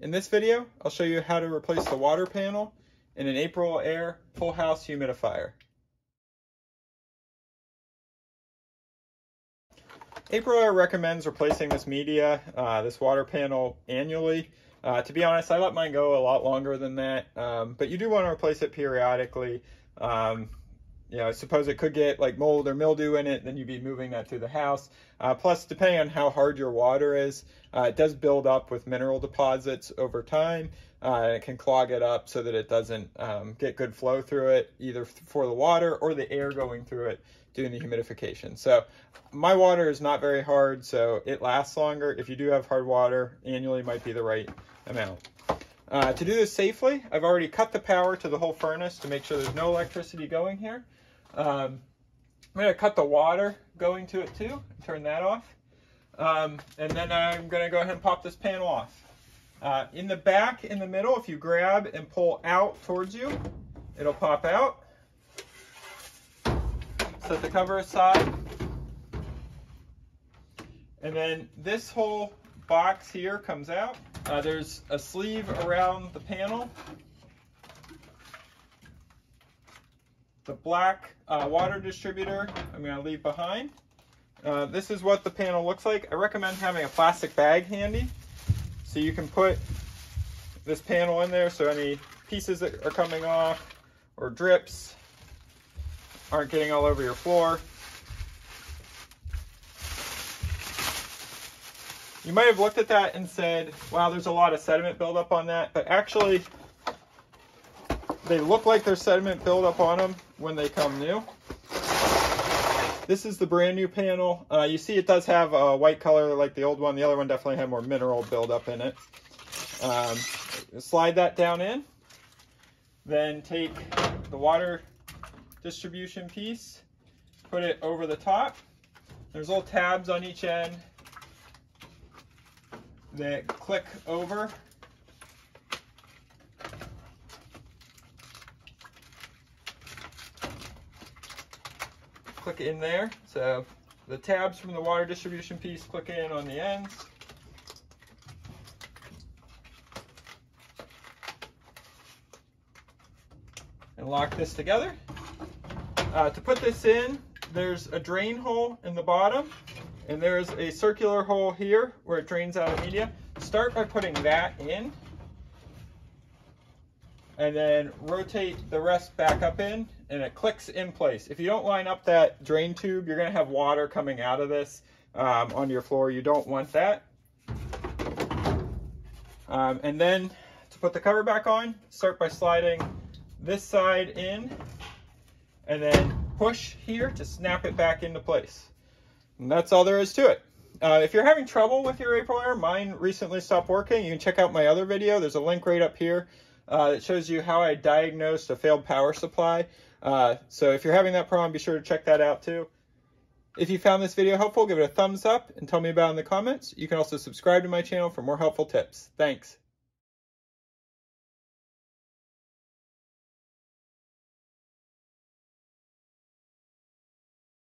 In this video, I'll show you how to replace the water panel in an Aprilaire full house humidifier. Aprilaire recommends replacing this media, this water panel, annually. To be honest, I let mine go a lot longer than that, but you do want to replace it periodically. You know, suppose it could get like mold or mildew in it, then you'd be moving that through the house. Plus, depending on how hard your water is, it does build up with mineral deposits over time. And it can clog it up so that it doesn't get good flow through it, either for the water or the air going through it doing the humidification. So my water is not very hard, so it lasts longer. If you do have hard water, annually might be the right amount. To do this safely, I've already cut the power to the whole furnace to make sure there's no electricity going here. I'm going to cut the water going to it too, turn that off. And then I'm going to go ahead and pop this panel off. In the back, in the middle, if you grab and pull out towards you, it'll pop out. Set the cover aside. And then this whole box here comes out. There's a sleeve around the panel. The black water distributor I'm going to leave behind. This is what the panel looks like. I recommend having a plastic bag handy so you can put this panel in there so any pieces that are coming off or drips aren't getting all over your floor. You might have looked at that and said, wow, there's a lot of sediment buildup on that, but actually they look like there's sediment buildup on them when they come new. This is the brand new panel. You see it does have a white color like the old one. The other one definitely had more mineral buildup in it. Slide that down in. Then take the water distribution piece, put it over the top. There's little tabs on each end that click over. Click in there. So the tabs from the water distribution piece click in on the ends. And lock this together. To put this in, there's a drain hole in the bottom, and there's a circular hole here where it drains out of media. Start by putting that in, and then rotate the rest back up in, and it clicks in place. If you don't line up that drain tube, you're going to have water coming out of this onto your floor. You don't want that. And then to put the cover back on, start by sliding this side in, and then push here to snap it back into place. And that's all there is to it. If you're having trouble with your Aprilaire, mine recently stopped working. You can check out my other video. There's a link right up here that shows you how I diagnosed a failed power supply. So if you're having that problem, be sure to check that out too. If you found this video helpful, give it a thumbs up and tell me about it in the comments. You can also subscribe to my channel for more helpful tips. Thanks.